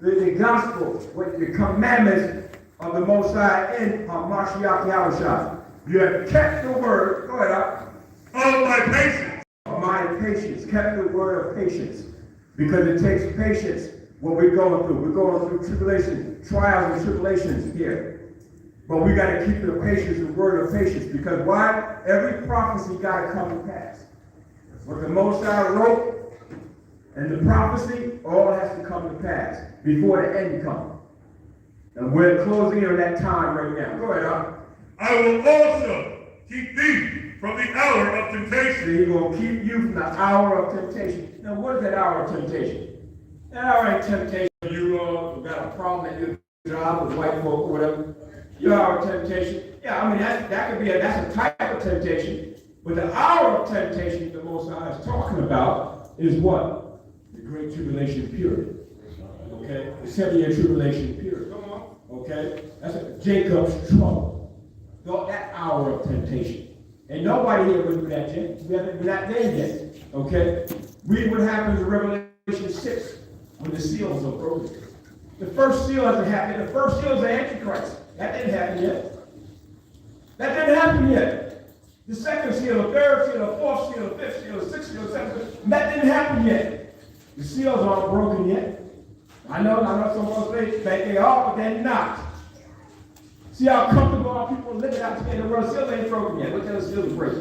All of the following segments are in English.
the gospel, with the commandments of the Most High in Masharah, Yasharahla. You have kept the word, go ahead, of my patience. Of my patience, kept the word of patience. Because it takes patience what we're going through. We're going through tribulation, trials and tribulations here. But we got to keep the patience, the word of patience. Because why? Every prophecy got to come to pass. What the Most High wrote and the prophecy, all has to come to pass before the end comes. And we're closing in on that time right now. Go ahead, Al. I will also keep thee from the hour of temptation. So he's going to keep you from the hour of temptation. Now, what is that hour of temptation? That hour ain't temptation. You got a problem at your job with white folk or whatever. Your hour of temptation. Yeah, I mean, that could be that's a type of temptation. But the hour of temptation the Most High is talking about is what? The Great Tribulation period. Okay? The 7-year tribulation period. Come on. Okay? That's Jacob's trouble. That hour of temptation. And nobody here went through that yet. We're not there yet. Okay? Read what happens in Revelation 6 when the seals are broken. The first seal hasn't happened. The first seal is the Antichrist. That didn't happen yet. That didn't happen yet. The second seal, the third seal, the fourth seal, the fifth seal, the sixth seal, the seventh seal, that didn't happen yet. The seals aren't broken yet. I know some of us think they are, but they're not. See how comfortable our people living out today in the world. Seals ain't broken yet. What kind of seals break?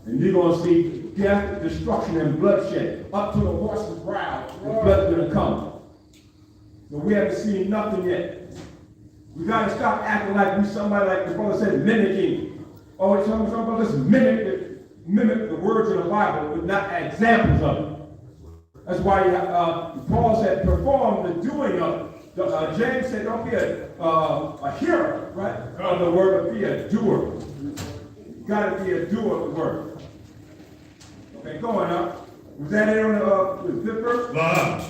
And you're going to see death, destruction, and bloodshed up to the horse's brow. The blood's going to come. But we haven't seen nothing yet. We got to stop acting like we somebody like the brother said, mimicking. Oh, some brothers mimic the words in the Bible, but not examples of it. That's why Paul said, perform the doing of it. James said, don't be a hearer, right, of the word, but be a doer. You got to be a doer of the word. Okay, going up. Was that it on the fifth verse?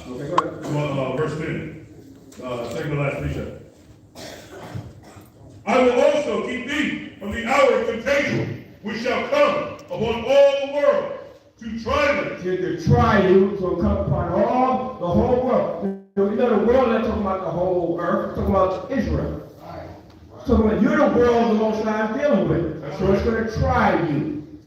Okay, go ahead. Verse 10. Second to last precept. I will also keep thee from the hour of temptation, which shall come upon all the world to try them. To try you, so come upon the whole world. You know, the world, they're talking about the whole earth, they're talking about Israel. So you're the world the Most High is dealing with. So it's going to try you.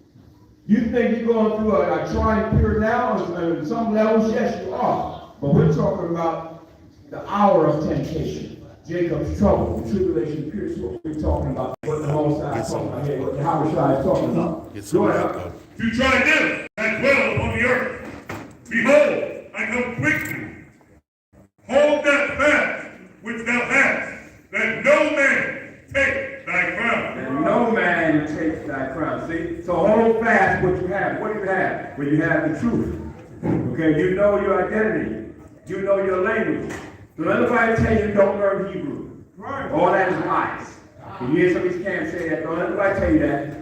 You think you're going through a trying period now? On some levels, yes, you are. But we're talking about the hour of temptation, Jacob's trouble, the tribulation period. Is what we're talking about. What the Most High is talking about here, what the Yasharahla is talking about. Go ahead. To try them that dwell upon the earth. Behold, I come quickly. Hold that fast which thou hast, that no man take thy crown. And no man takes thy crown. See? So hold fast what you have. What do you have? Well, you have the truth. Okay, you know your identity. You know your language. So let nobody tell you don't learn Hebrew. Right. All that is lies. You hear some of these camps say that. Don't let nobody tell you that.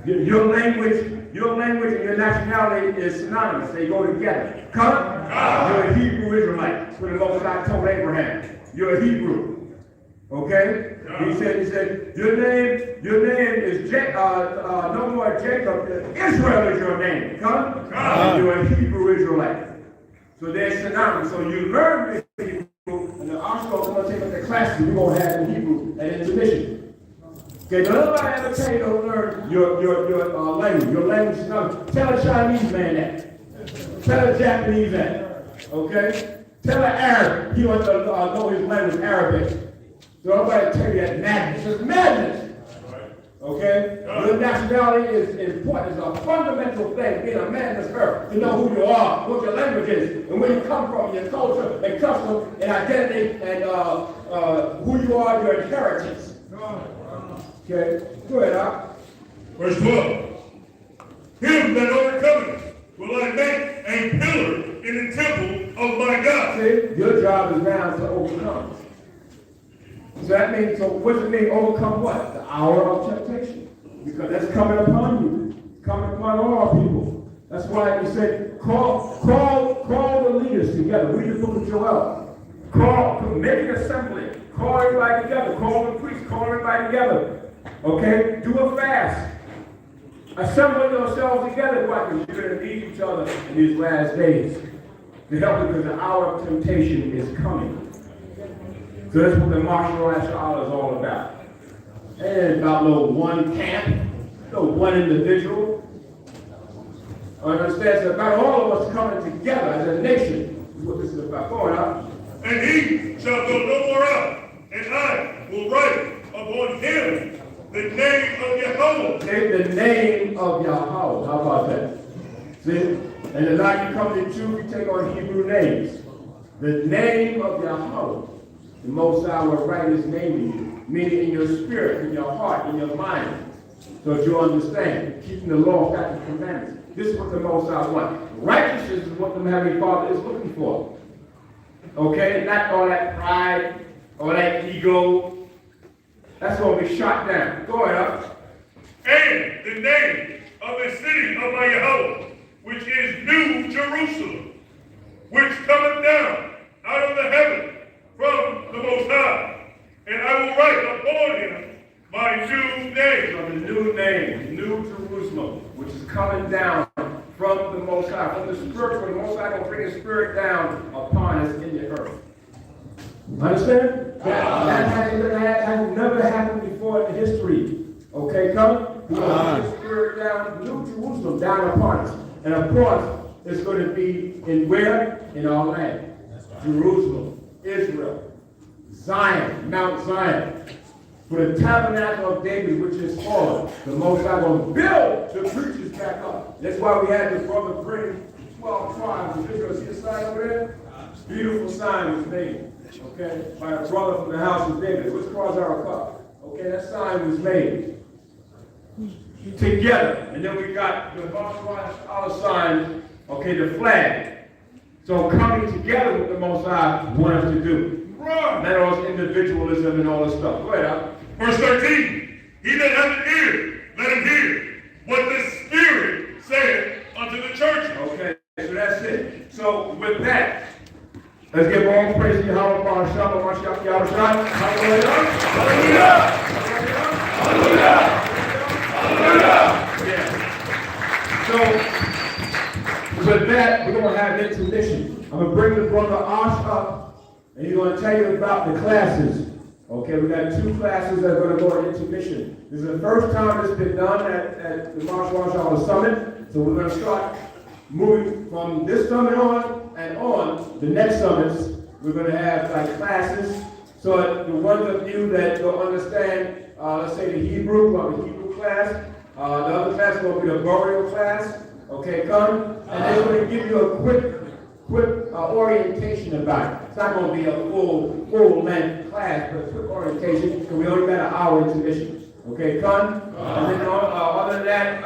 Your language and your nationality is synonymous. They go together. Come. You're a Hebrew Israelite. That's what the Most High told Abraham. You're a Hebrew. Okay? He said, your name is no more Jacob. Israel is your name. Come. You're a Hebrew Israelite. So they're synonymous. So you learn Hebrew, and the Archbishop is going to take up the classes we're going to have in Hebrew and intermission. Okay, don't nobody ever tell you to learn your language. Your language is not. Tell a Chinese man that. Tell a Japanese that. Okay? Tell an Arab. He wants to know his language, Arabic. So nobody tell you that madness. It's madness. Okay? Your nationality is important. It's a fundamental thing, being a man in this earth, to know who you are, what your language is, and where you come from, your culture, and custom, and identity, and who you are, your inheritance. Okay, go ahead, Al. Verse 12. Him that overcometh will I make a pillar in the temple of my God. See, your job is now to overcome. So that means, so what does it mean, overcome what? The hour of temptation. Because that's coming upon you. Coming upon all people. That's why he said, call the leaders together. Read the book of Joel. Make an assembly. Call everybody together. Call the priests. Call everybody together. Okay? Do a fast. Assemble yourselves together. Why? Because you're going to need each other in these last days. to help you because the hour of temptation is coming. So that's what the Masharah is all about. And about no one camp, no one individual. Understand? It's about all of us coming together as a nation. Is what this is about. Going up. And he shall go no more out, and I will write upon him the name of Yahweh. Say the name of Yahweh. How about that? See? And the night you come to Jew, you take on Hebrew names. The name of Yahweh. The Most High will write his name in you, meaning in your spirit, in your heart, in your mind, so that you understand, keeping the law, statutes, and commandments. This is what the Most High wants. Righteousness is what the Heavenly Father is looking for. Okay? Not all that pride, all that ego. That's going to be shot down. Go ahead, up. And the name of the city of my Yahweh, which is New Jerusalem, which cometh down out of the heaven from the Most High, and I will write upon him my new name. So the new name, New Jerusalem, which is coming down from the Most High, from the Spirit, for the Most High going to bring his Spirit down upon us in the earth. Understand? That has never happened before in history. Okay, come? We're going to bring his Spirit down, New Jerusalem, down upon us. And of course, it's going to be in where? In our land. Jerusalem, Israel, Zion, Mount Zion. For the tabernacle of David, which is fallen, the Most High will build the preachers back up. That's why we had this brother bring 12 tribes of Israel. See the sign over there? Beautiful sign was made, okay, by a brother from the house of David. Which cross our cup? Okay, that sign was made together. And then we got the Masharah sign, okay, the flag. So coming together with the Most High want us to do. Not all this individualism and all this stuff. Go ahead, Al. Verse 13, he that hath an ear, let him hear what the Spirit saith unto the churches. Okay, so that's it. So with that, let's give all praise to Yahweh, Masharah, Mashiach, Yasharahla. Hallelujah. Hallelujah. Hallelujah. Yeah. So with that, we're going to have intermission. I'm going to bring the brother Ash up. And he's going to tell you about the classes. Okay, we got 2 classes that are going to go on intermission. This is the first time it's been done at the Masharah Summit. So we're going to start moving from this summit on and on. The next summits, we're going to have like classes. So that the ones of you that don't understand, let's say the Hebrew, we'll have a Hebrew class. The other class is going to be the burial class. Okay, come. And they're going to give you a quick orientation about it. It's not going to be a full-length class, but a quick orientation, because we only got an hour intermission. Okay, come? And then other than that,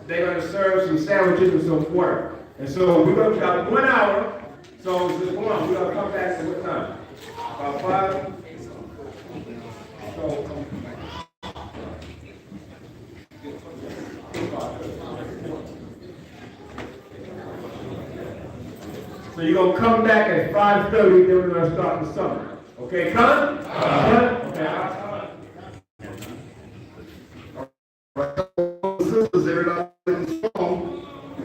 they're going to serve some sandwiches and some water. And so we're going to got 1 hour, so just go on. We're going to come back at what time? About 5? So you're going to come back at 5:30, then we're going to start the summit. Okay, come? Okay. Sisters, everybody in the song.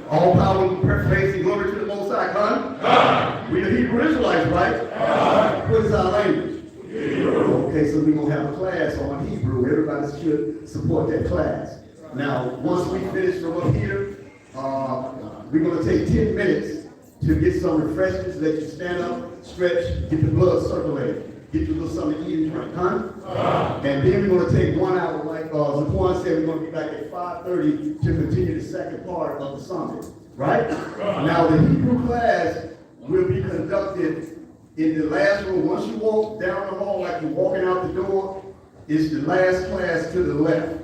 All power, praise, and glory to the Most High, huh? We the Hebrew Israelites, right? What is our language? Hebrew. Okay, so we're going to have a class on Hebrew. Everybody should support that class. Now, once we finish from up here, we're going to take 10 minutes to get some refreshments, let you stand up, stretch, get the blood circulating, get you a little something to eat and drink, huh? And then we're going to take 1 hour, like Zaquan said, we're going to be back at 5:30 to continue the second part of the summit, right? Now, the Hebrew class will be conducted in the last room. Once you walk down the hall like you're walking out the door, it's the last class to the left.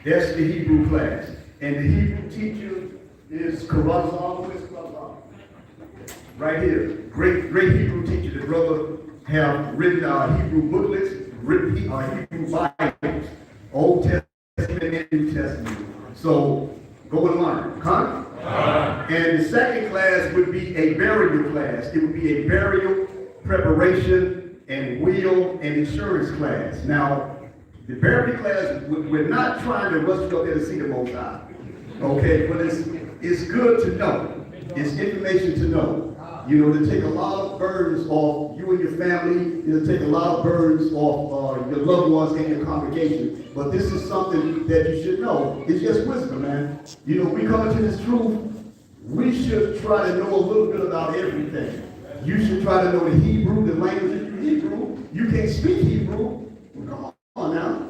That's the Hebrew class. And the Hebrew teacher is Karazal. Where's Karazal? Right here. Great Hebrew teacher. The brother have written Hebrew booklets, written Hebrew Bibles, Old Testament and New Testament. So go and learn, huh? And the second class would be a burial class. It would be a burial preparation and will and insurance class. Now, the burial class, we're not trying to rush you up there to see the Most High. Okay, but it's good to know. It's information to know. You know, to take a lot of burdens off you and your family. It'll take a lot of burdens off your loved ones and your congregation. But this is something that you should know. It's just wisdom, man. You know, we come into this truth, we should try to know a little bit about everything. You should try to know the Hebrew, the language. If you're Hebrew, you can't speak Hebrew. Well, come on now.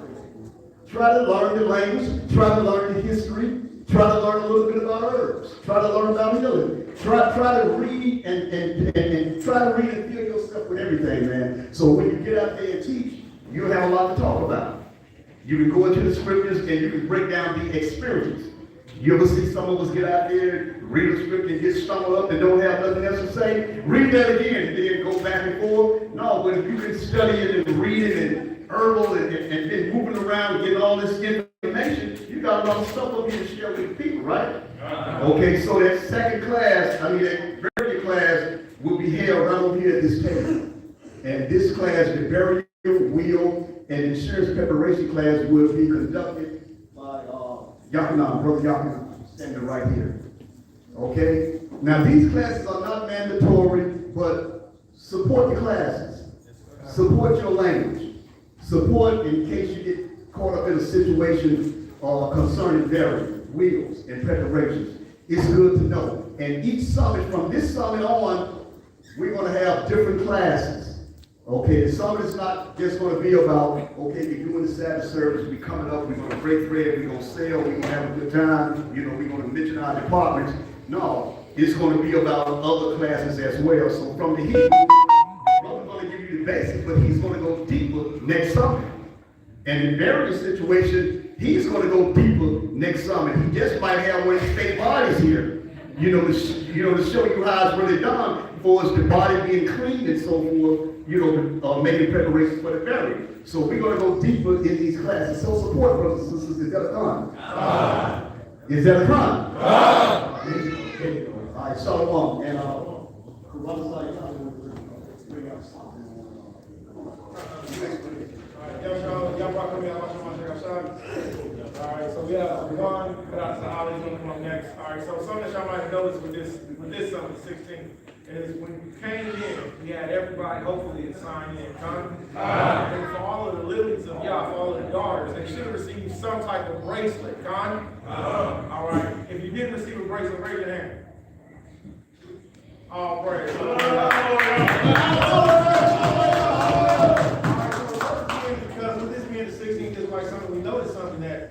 Try to learn the language. Try to learn the history. Try to learn a little bit about herbs. Try to learn about healing. Try to read and try to read and fill yourself with everything, man. So when you get out there and teach, you'll have a lot to talk about. You can go into the scriptures and you can break down the experience. You ever see some of us get out there, read a scripture and get stumbled up and don't have nothing else to say? Read that again and then go back and forth. No, but if you can study it and read it and herbal and then moving around and getting all this information, you got a lot of stuff up here to share with the people, right? Okay, so that second class, that burial class will be held right over here at this table. And this class, the burial, will, and insurance preparation class will be conducted by Yasharahla, Brother Yasharahla, standing right here. Okay? Now these classes are not mandatory, but support the classes. Support your language. Support in case you get caught up in a situation concerning burial, wills, and preparations. It's good to know. And each summit, from this summit on, we're going to have different classes. Okay, the summit is not just going to be about, okay, we're doing the Sabbath service, we're coming up, we're going to break bread, we're going to sail, we're going to have a good time, you know, we're going to mention our departments. No, it's going to be about other classes as well. So from the Hebrew, Brother's going to give you the basics, but he's going to go deeper next summit. And in Barry's situation, he's going to go deeper next summit. He just might have one of his state bodies here, to show you how it's really done, for us the body being clean and so forth, making preparations for the burial. So we're going to go deeper in these classes. So support, brothers and sisters. Is that a con? Is that a con? Okay. All right, Shalom. And Alright, so we have one, but the Ollie's gonna come up next. Alright, so something that y'all might notice with this summit, 16, is when you came in, we had everybody hopefully sign in, and for all of the lilies of Yah, for all of the daughters, they should have received some type of bracelet, Alright, if you didn't receive a bracelet, raise your hand. All praise. Because with this being the 16th, just like something we noticed something that,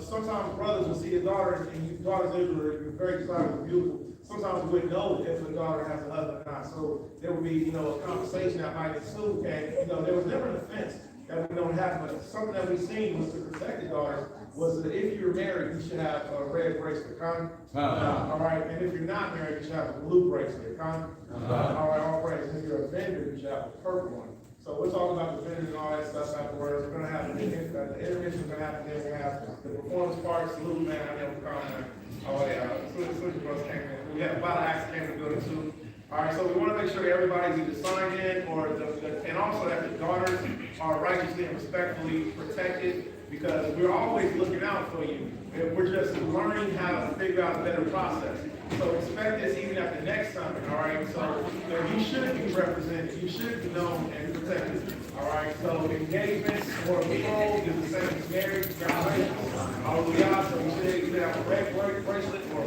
sometimes brothers will see their daughters, and daughters are very excited and beautiful. Sometimes we wouldn't know if a daughter has a husband or not. So there would be, a conversation that might ensue, and there was never an offense that we don't have, but something that we seen was to protect the daughters was that if you're married, you should have a red bracelet, all right, and if you're not married, you should have a blue bracelet, all right, all right, and if you're a vendor, you should have a purple one. So we'll talk about the vendors and all that stuff afterwards. We're going to have the intermission, we're going to have then we're going to have the performance part, salute, man, I never call man. Oh, yeah, salute brothers came in. We had a lot of acts came to the building too. All right, so we want to make sure everybody's either signed in or and also that the daughters are righteously and respectfully protected, because we're always looking out for you. And we're just learning how to figure out a better process. So expect this even at the next summit, all right? So you should be represented, you should be known and protected, all right? So engagements or betrothal is the same as marriage, congratulations. Hallelujah. So you should either have a red bracelet or a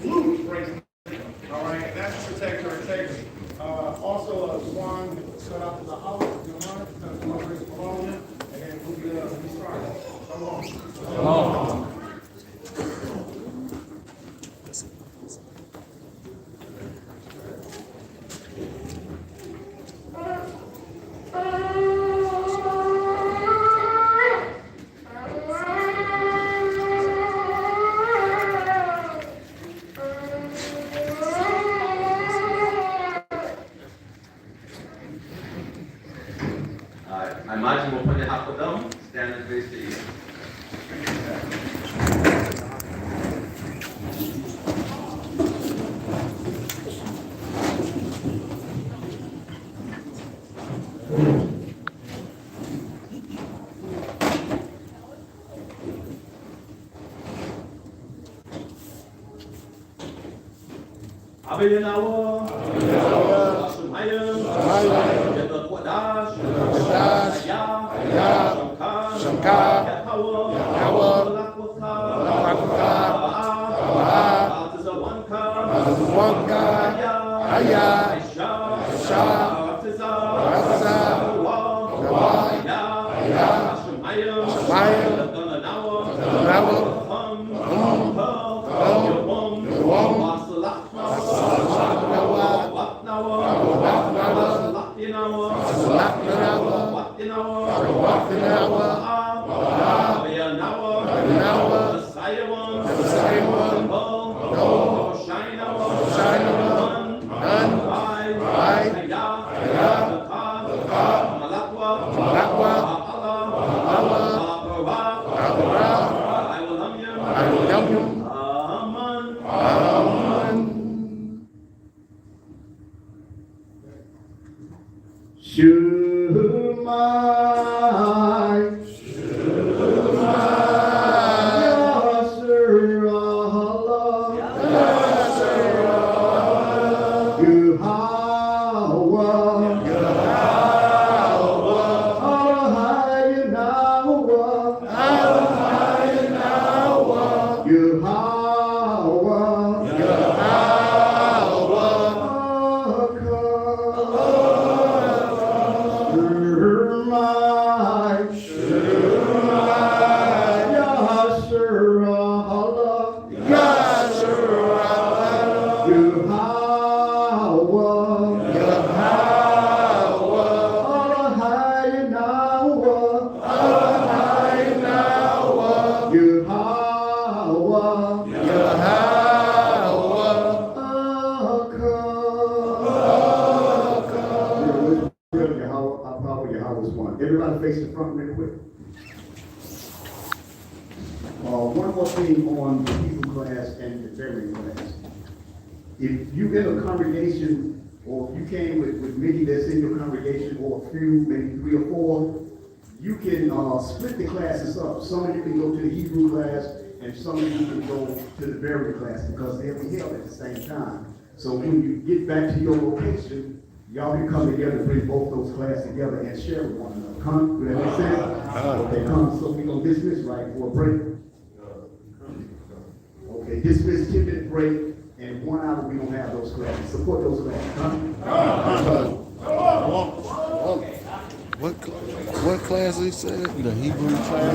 blue bracelet. All right, and that's to protect your integrity. Also, Juan, shout out to the house, if you don't mind, come on, raise the phone, and then we'll be started. Shalom. A imagem vou fazer rapidão, stand and face the east. Amen. One God, Ayah, Shah, Everybody face the front real quick. One more thing on the Hebrew class and the Hebrew class. If you in a congregation, or if you came with many that's in your congregation, or a few, maybe 3 or 4, you can split the classes up. Some of you can go to the Hebrew class, and some of you can go to the Hebrew class, because they'll be held at the same time. So when you get back to your location, y'all can come together and bring both those classes together and share with one another. Come, does that make sense? Okay, come. So we're going to dismiss right for a break. Okay, dismiss 10-minute break, and 1 hour we don't have those classes. Support those classes. What class he said? The Hebrew class?